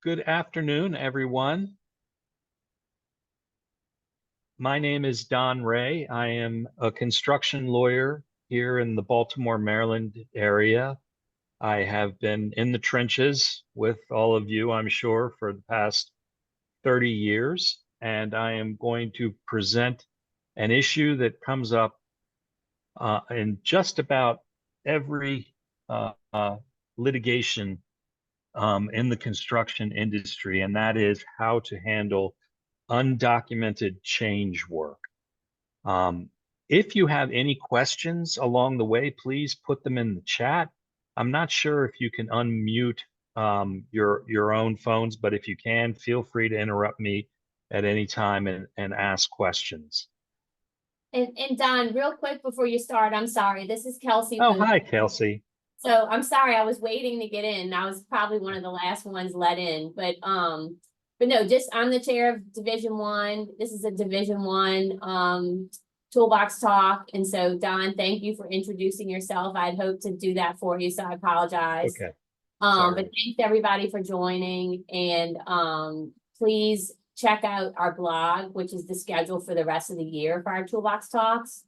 Good afternoon, everyone. My name is Don Ray. I am a construction lawyer here in the Baltimore, Maryland area. I have been in the trenches with all of you, I'm sure, for the past 30 years, and I am going to present an issue that comes up in just about every litigation in the construction industry, and that is how to handle undocumented change work. If you have any questions along the way, please put them in the chat. I'm not sure if you can unmute your own phones, but if you can, feel free to interrupt me at any time and ask questions. And Don, real quick before you start, I'm sorry. This is Kelsey. Oh, hi, Kelsey. So I'm sorry, I was waiting to get in. I was probably one of the last ones let in, but no, just I'm the chair of Division 1. This is a Division 1 Toolbox Talk. And so Don, thank you for introducing yourself. I'd hoped to do that for you, so I apologize. Okay. But thanks everybody for joining, and please check out our blog, which is the schedule for the rest of the year for our Toolbox Talks.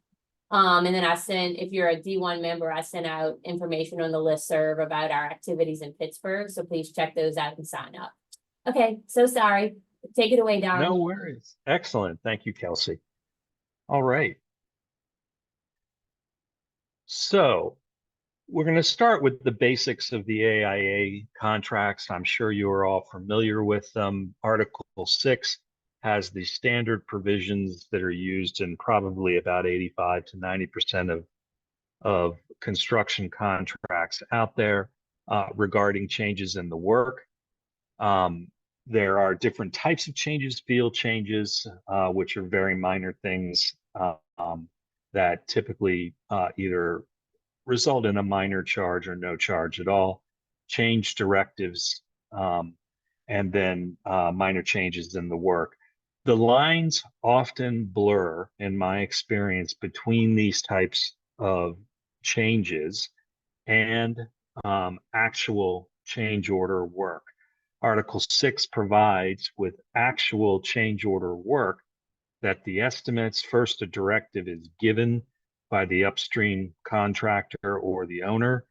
And then if you're a D1 member, I sent out information on the listserv about our activities in Pittsburgh. So please check those out and sign up. Okay, so sorry. Take it away, Don. No worries. Excellent. Thank you, Kelsey. All right. So we're going to start with the basics of the AIA contracts. I'm sure you are all familiar with them. Article 6 has the standard provisions that are used in probably about 85 to 90% of construction contracts out there regarding changes in the work. There are different types of changes, field changes, which are very minor things that typically either result in a minor charge or no charge at all, change directives, and then minor changes in the work. The lines often blur, in my experience, between these types of changes and actual change order work. Article 6 provides with actual change order work that the estimates, first a directive is given by the upstream contractor or the owner,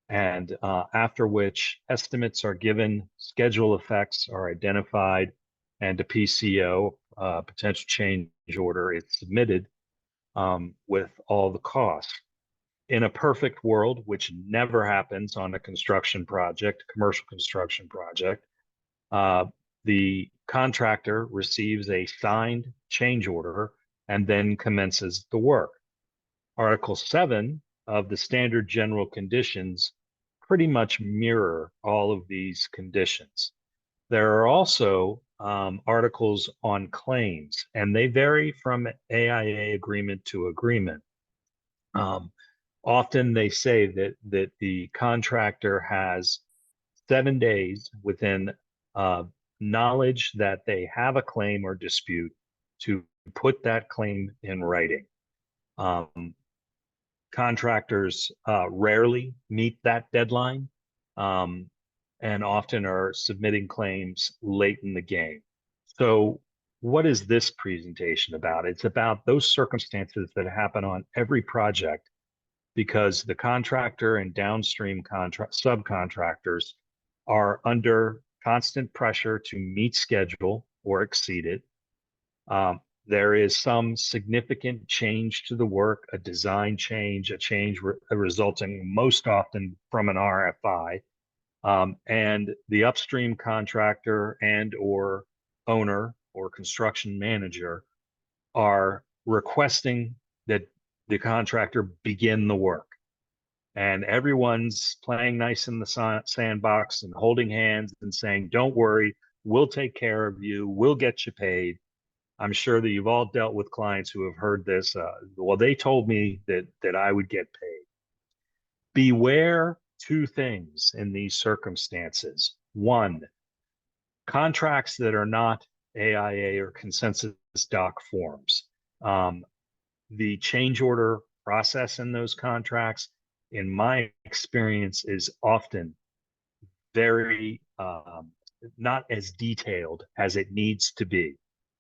and after which estimates are given, schedule effects are identified, and a PCO, potential change order, is submitted with all the costs. In a perfect world, which never happens on a construction project, commercial construction project, the contractor receives a signed change order and then commences the work. Article 7 of the standard general conditions pretty much mirror all of these conditions. There are also articles on claims, and they vary from AIA agreement to agreement. Often they say that the contractor has 7 days within knowledge that they have a claim or dispute to put that claim in writing. Contractors rarely meet that deadline and often are submitting claims late in the game. So what is this presentation about? It's about those circumstances that happen on every project because the contractor and downstream subcontractors are under constant pressure to meet schedule or exceed it. There is some significant change to the work, a design change, a change resulting most often from an RFI. And the upstream contractor and or owner or construction manager are requesting that the contractor begin the work. And everyone's playing nice in the sandbox and holding hands and saying, don't worry, we'll take care of you, we'll get you paid. I'm sure that you've all dealt with clients who have heard this. Well, they told me that I would get paid. Beware two things in these circumstances. One, contracts that are not AIA or consensus doc forms. The change order process in those contracts, in my experience, is often very not as detailed as it needs to be,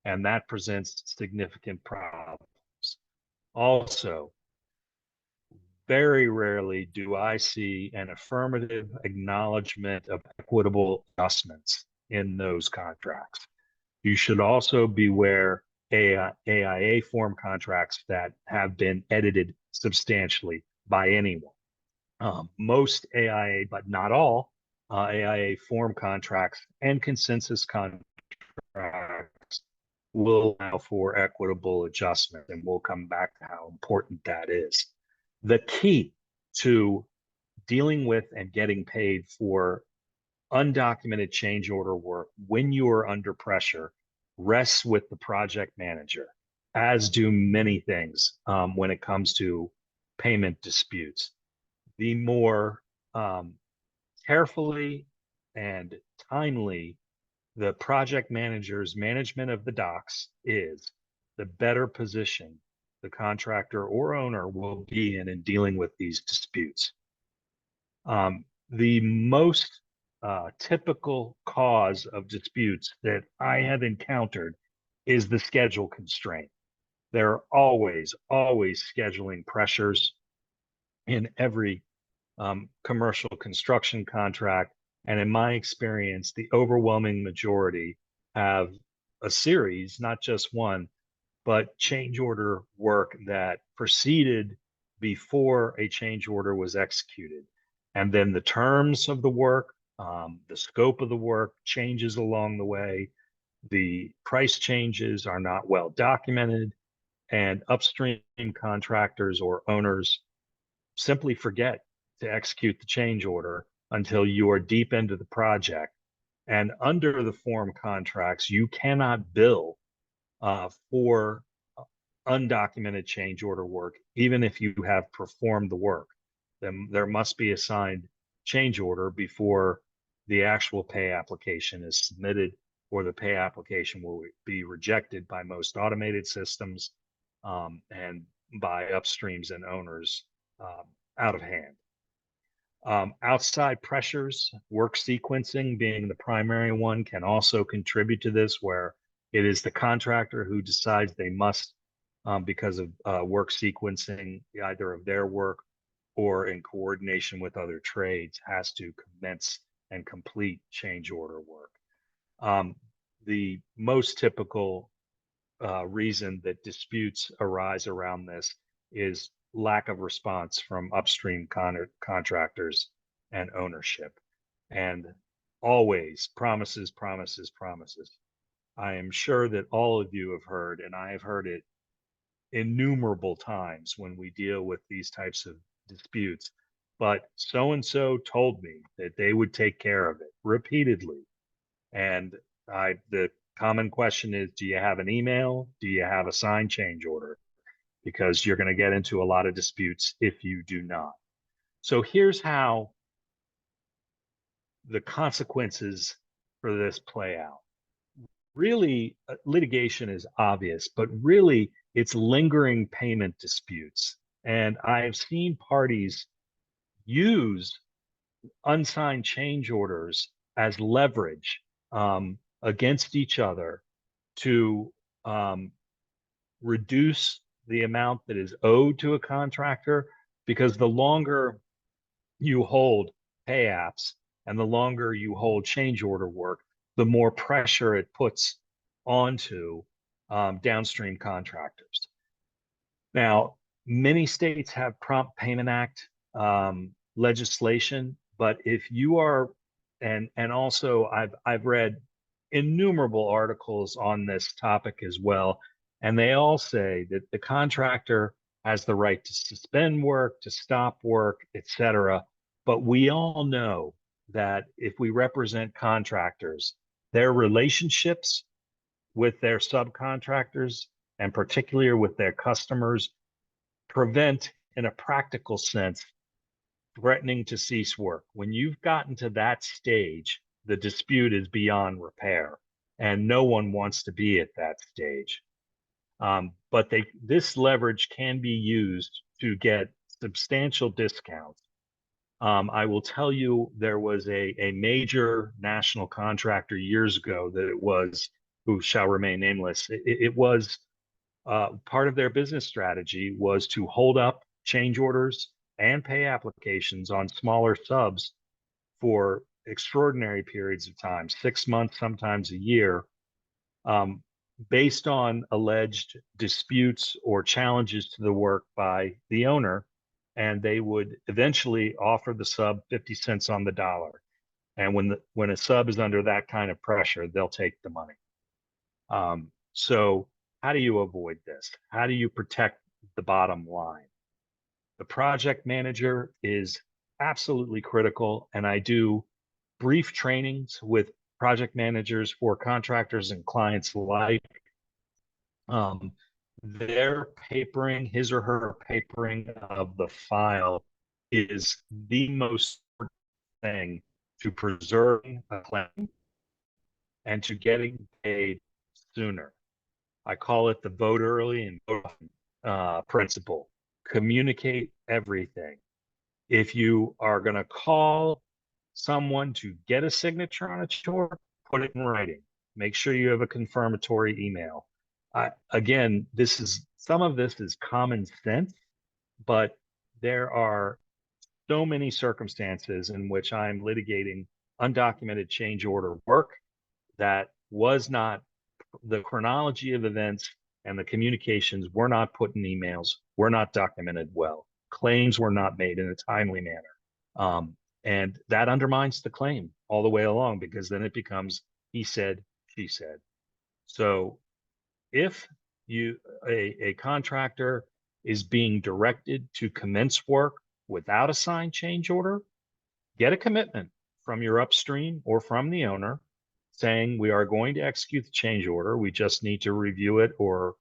and that presents significant problems. Also, very rarely do I see an affirmative acknowledgement of equitable adjustments in those contracts. You should also beware AIA form contracts that have been edited substantially by anyone. Most AIA, but not all, AIA form contracts and consensus contracts will allow for equitable adjustment, and we'll come back to how important that is. The key to dealing with and getting paid for undocumented change order work when you are under pressure rests with the project manager, as do many things when it comes to payment disputes. The more carefully and timely the project manager's management of the docks is, the better position the contractor or owner will be in dealing with these disputes. The most typical cause of disputes that I have encountered is the schedule constraint. There are always scheduling pressures in every commercial construction contract. And in my experience, the overwhelming majority have a series, not just one, but change order work that proceeded before a change order was executed. And then the terms of the work, the scope of the work changes along the way. The price changes are not well documented, and upstream contractors or owners simply forget to execute the change order until you are deep into the project. And under the form contracts, you cannot bill for undocumented change order work, even if you have performed the work. Then there must be a signed change order before the actual pay application is submitted, or the pay application will be rejected by most automated systems and by upstreams and owners out of hand. Outside pressures, work sequencing being the primary one, can also contribute to this, where it is the contractor who decides they must, because of work sequencing, either of their work or in coordination with other trades, has to commence and complete change order work. The most typical reason that disputes arise around this is lack of response from upstream contractors and ownership, and always promises, promises, promises. I am sure that all of you have heard, and I have heard it innumerable times when we deal with these types of disputes, but so-and-so told me that they would take care of it repeatedly. And the common question is, do you have an email? Do you have a signed change order? Because you're going to get into a lot of disputes if you do not. So here's how the consequences for this play out. Really, litigation is obvious, but really it's lingering payment disputes. And I have seen parties use unsigned change orders as leverage against each other to reduce the amount that is owed to a contractor, because the longer you hold pay apps and the longer you hold change order work, the more pressure it puts onto downstream contractors. Now, many states have Prompt Payment Act legislation, but if you are, and also I've read innumerable articles on this topic as well, and they all say that the contractor has the right to suspend work, to stop work, etc. But we all know that if we represent contractors, their relationships with their subcontractors, and particularly with their customers, prevent, in a practical sense, threatening to cease work. When you've gotten to that stage, the dispute is beyond repair, and no one wants to be at that stage. But this leverage can be used to get substantial discounts I will tell you, there was a major national contractor years ago that it was, who shall remain nameless. It was part of their business strategy was to hold up change orders and pay applications on smaller subs for extraordinary periods of time, 6 months, sometimes a year, um, based on alleged disputes or challenges to the work by the owner. And they would eventually offer the sub 50 cents on the dollar. And when a sub is under that kind of pressure, they'll take the money. So how do you avoid this? How do you protect the bottom line? The project manager is absolutely critical, and I do brief trainings with project managers for contractors and clients alike. Their papering, his or her papering of the file, is the most important thing to preserving a claim and to getting paid sooner. I call it the vote early and vote often principle. Communicate everything. If you are going to call someone to get a signature on a chore, put it in writing. Make sure you have a confirmatory email. Again, some of this is common sense, but there are so many circumstances in which I'm litigating undocumented change order work that was not, the chronology of events and the communications were not put in emails, were not documented well. Claims were not made in a timely manner. And that undermines the claim all the way along, because then it becomes he said, she said. So if a contractor is being directed to commence work without a signed change order, get a commitment from your upstream or from the owner saying we are going to execute the change order. We just need to review it or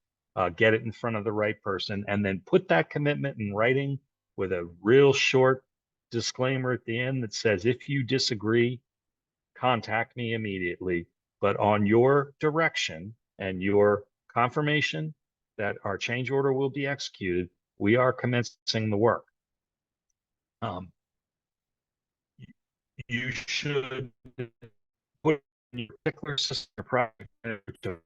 get it in front of the right person, and then put that commitment in writing with a real short disclaimer at the end that says, if you disagree, contact me immediately. But on your direction and your confirmation that our change order will be executed, we are commencing the work. You should put in your particular system project to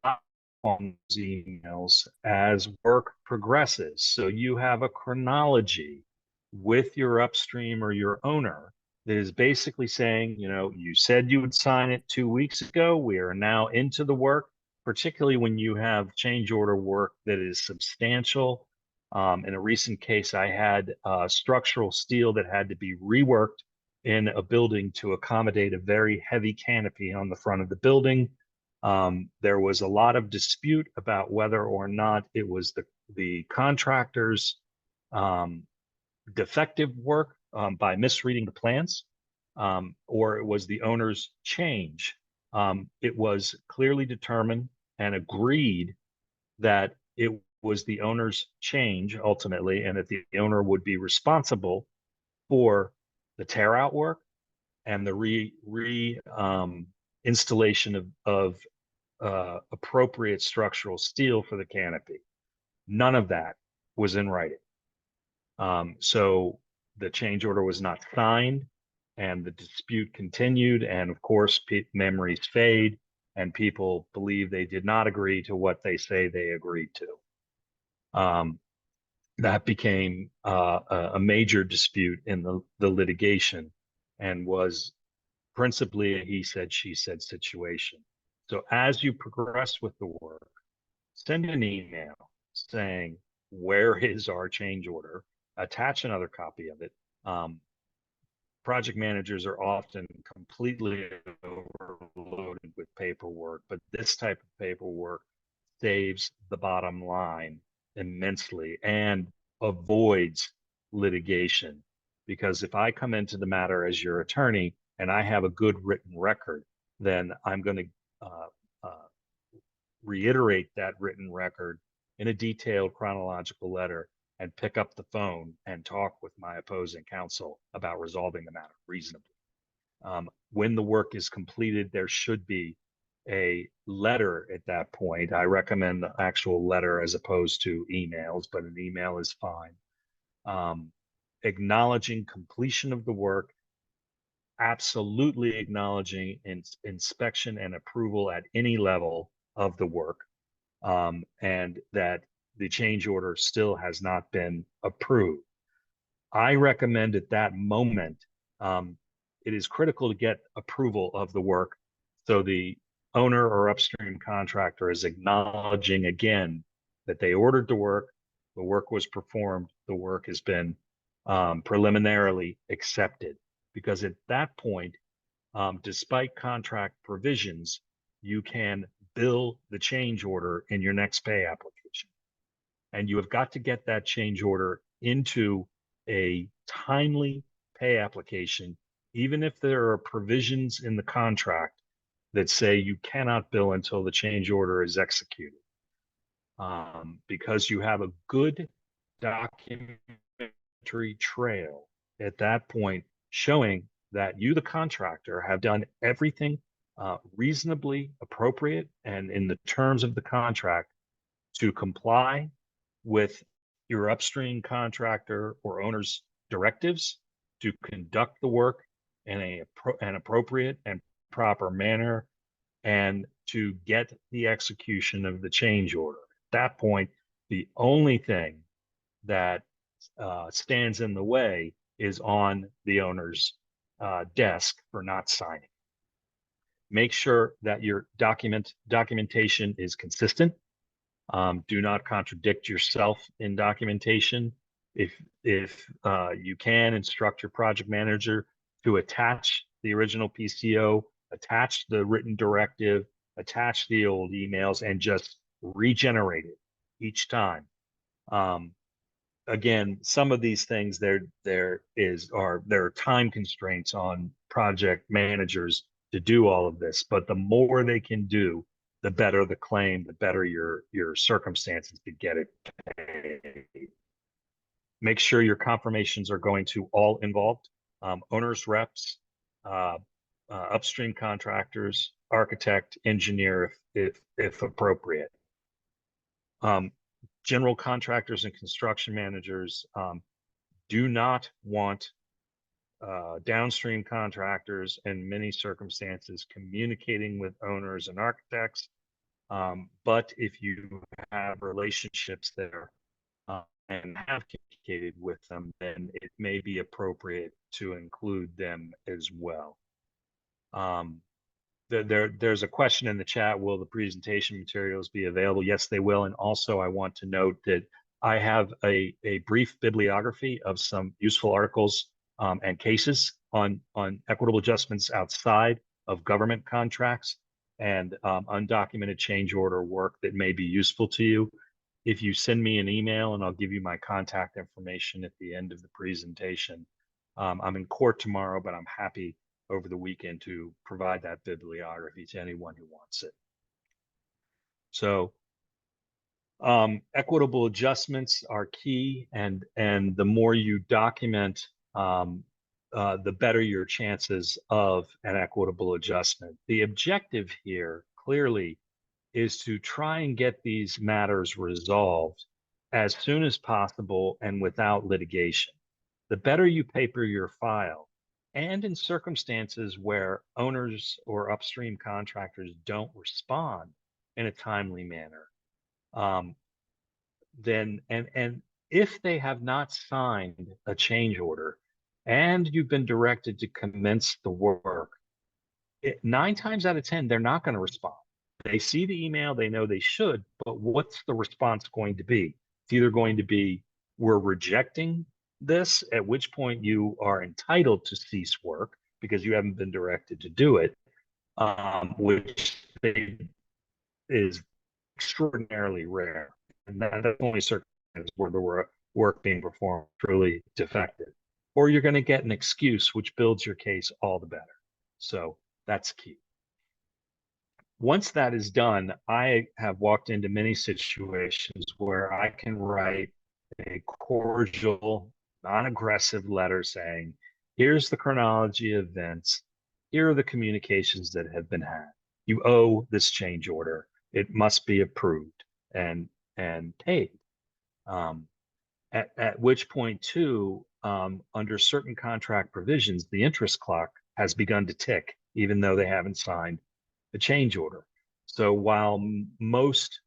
on those emails as work progresses. So you have a chronology with your upstream or your owner that is basically saying, you said you would sign it 2 weeks ago. We are now into the work, particularly when you have change order work that is substantial. In a recent case, I had structural steel that had to be reworked in a building to accommodate a very heavy canopy on the front of the building. There was a lot of dispute about whether or not it was the contractor's defective work by misreading the plans, or it was the owner's change. It was clearly determined and agreed that it was the owner's change ultimately, and that the owner would be responsible for the tear out work and the installation of appropriate structural steel for the canopy. None of that was in writing. So the change order was not signed, and the dispute continued. And of course, memories fade, and people believe they did not agree to what they say they agreed to. That became a major dispute in the litigation, and was principally a he said, she said situation. So as you progress with the work, send an email saying, where is our change order? Attach another copy of it. Project managers are often completely overloaded with paperwork, but this type of paperwork saves the bottom line immensely and avoids litigation. Because if I come into the matter as your attorney and I have a good written record, then I'm going to reiterate that written record in a detailed chronological letter and pick up the phone and talk with my opposing counsel about resolving the matter reasonably. When the work is completed, there should be a letter at that point. I recommend the actual letter as opposed to emails, but an email is fine. acknowledging completion of the work, absolutely acknowledging inspection and approval at any level of the work, and that the change order still has not been approved. I recommend at that moment, it is critical to get approval of the work, so the owner or upstream contractor is acknowledging again that they ordered the work was performed, the work has been preliminarily accepted. Because at that point, despite contract provisions, you can bill the change order in your next pay application. And you have got to get that change order into a timely pay application, even if there are provisions in the contract that say you cannot bill until the change order is executed. Because you have a good documentary trail at that point showing that you, the contractor, have done everything reasonably appropriate and in the terms of the contract to comply with your upstream contractor or owner's directives to conduct the work in an appropriate and proper manner, and to get the execution of the change order. At that point, the only thing that stands in the way is on the owner's desk for not signing. Make sure that your documentation is consistent. Do not contradict yourself in documentation. If you can, instruct your project manager to attach the original PCO, attach the written directive, attach the old emails, and just regenerate it each time. Again, some of these things there are time constraints on project managers to do all of this, but the more they can do, the better the claim, the better your circumstances to get it paid. Make sure your confirmations are going to all involved, owners, reps, upstream contractors, architect, engineer, if appropriate. General contractors and construction managers do not want downstream contractors in many circumstances communicating with owners and architects. But if you have relationships there and have communicated with them, then it may be appropriate to include them as well. There's a question in the chat: will the presentation materials be available? Yes, they will. And also, I want to note that I have a brief bibliography of some useful articles and cases on equitable adjustments outside of government contracts and undocumented change order work that may be useful to you. If you send me an email, and I'll give you my contact information at the end of the presentation. I'm in court tomorrow, but I'm happy over the weekend to provide that bibliography to anyone who wants it. So equitable adjustments are key, and the more you document, the better your chances of an equitable adjustment. The objective here clearly is to try and get these matters resolved as soon as possible and without litigation. The better you paper your file, and in circumstances where owners or upstream contractors don't respond in a timely manner, then and if they have not signed a change order and you've been directed to commence the work, 9 times out of 10, they're not going to respond. They see the email, they know they should, but what's the response going to be? It's either going to be, we're rejecting this, at which point you are entitled to cease work because you haven't been directed to do it, which is extraordinarily rare. And that's only circumstances where the work being performed truly defective. Or you're going to get an excuse, which builds your case all the better. So that's key. Once that is done, I have walked into many situations where I can write a cordial, non-aggressive letter saying, here's the chronology of events. Here are the communications that have been had. You owe this change order. It must be approved and paid. At which point too, under certain contract provisions, the interest clock has begun to tick, even though they haven't signed the change order. So while most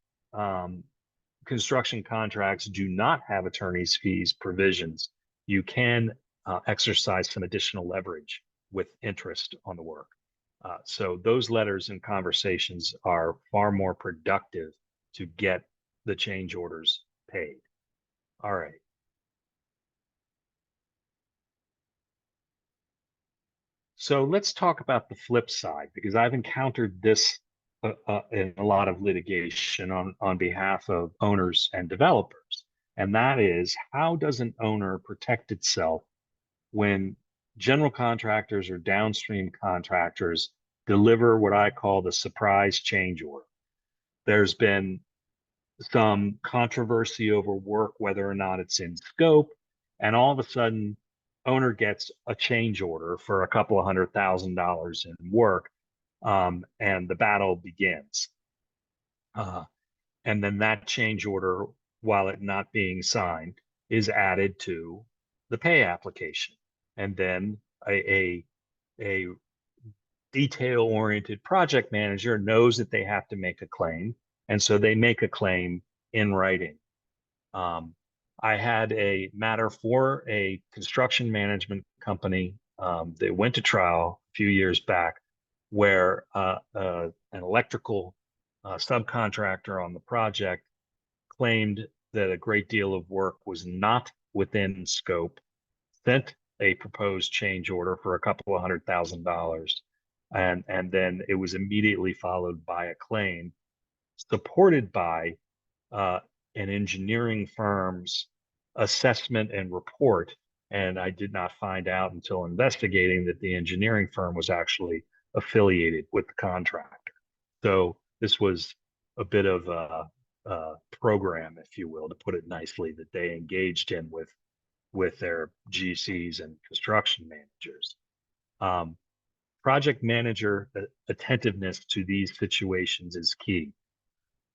construction contracts do not have attorney's fees provisions, you can exercise some additional leverage with interest on the work. So those letters and conversations are far more productive to get the change orders paid. All right. So let's talk about the flip side, because I've encountered this in a lot of litigation on behalf of owners and developers. And that is, how does an owner protect itself when general contractors or downstream contractors deliver what I call the surprise change order? There's been some controversy over work, whether or not it's in scope, and all of a sudden, owner gets a change order for a couple of $100,000 in work, and the battle begins. And then that change order, while it not being signed, is added to the pay application, and then a detail-oriented project manager knows that they have to make a claim, and so they make a claim in writing. I had a matter for a construction management company that went to trial a few years back, where an electrical subcontractor on the project claimed that a great deal of work was not within scope, sent a proposed change order for a couple of $100,000, and then it was immediately followed by a claim supported by an engineering firm's assessment and report. And I did not find out until investigating that the engineering firm was actually affiliated with the contractor. So this was a bit of a program, if you will, to put it nicely, that they engaged in with their GCs and construction managers. Project manager attentiveness to these situations is key.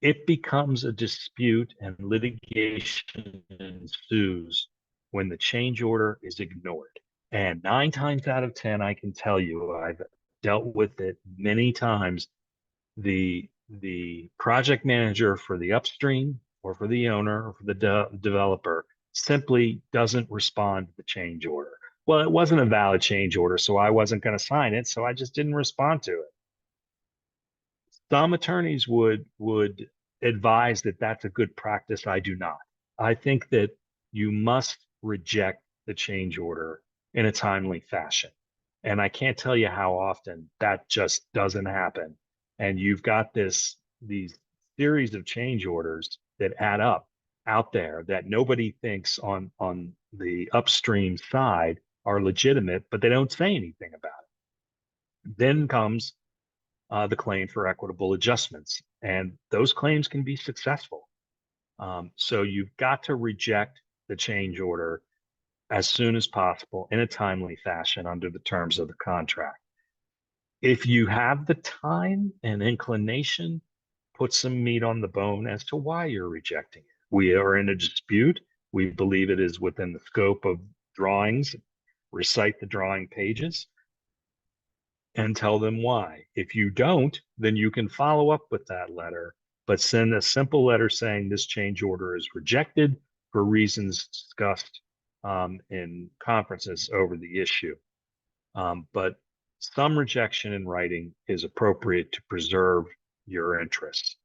It becomes a dispute and litigation ensues when the change order is ignored. And 9 times out of 10, I can tell you, I've dealt with it many times. The project manager for the upstream or for the owner or for the developer simply doesn't respond to the change order. Well, it wasn't a valid change order, so I wasn't going to sign it, so I just didn't respond to it. Some attorneys would advise that that's a good practice. I do not. I think that you must reject the change order in a timely fashion. And I can't tell you how often that just doesn't happen. And you've got these series of change orders that add up out there that nobody thinks on the upstream side are legitimate, but they don't say anything about it. Then comes the claim for equitable adjustments, and those claims can be successful. So you've got to reject the change order as soon as possible in a timely fashion under the terms of the contract. If you have the time and inclination, put some meat on the bone as to why you're rejecting it. We are in a dispute. We believe it is within the scope of drawings. Recite the drawing pages and tell them why. If you don't, then you can follow up with that letter, but send a simple letter saying this change order is rejected for reasons discussed in conferences over the issue. But some rejection in writing is appropriate to preserve your interests.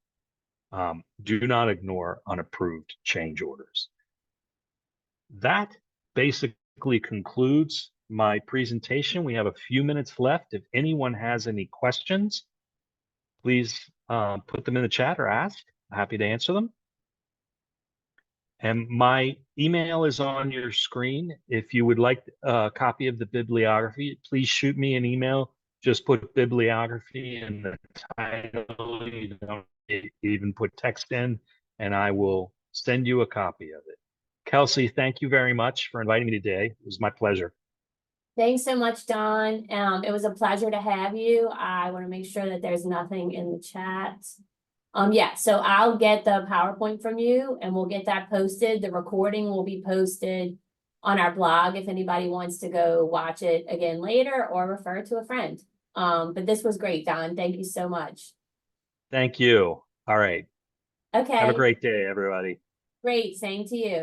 Do not ignore unapproved change orders. That basically concludes my presentation. We have a few minutes left. If anyone has any questions, please put them in the chat or ask. I'm happy to answer them. And my email is on your screen. If you would like a copy of the bibliography, please shoot me an email. Just put bibliography in the title. You don't even put text in, and I will send you a copy of it. Kelsey, thank you very much for inviting me today. It was my pleasure. Thanks so much, Don. It was a pleasure to have you. I want to make sure that there's nothing in the chat. Yeah, so I'll get the PowerPoint from you and we'll get that posted. The recording will be posted on our blog if anybody wants to go watch it again later or refer to a friend. But this was great, Don. Thank you so much. Thank you. All right. Have a Okay, great day, everybody. great. Same to you.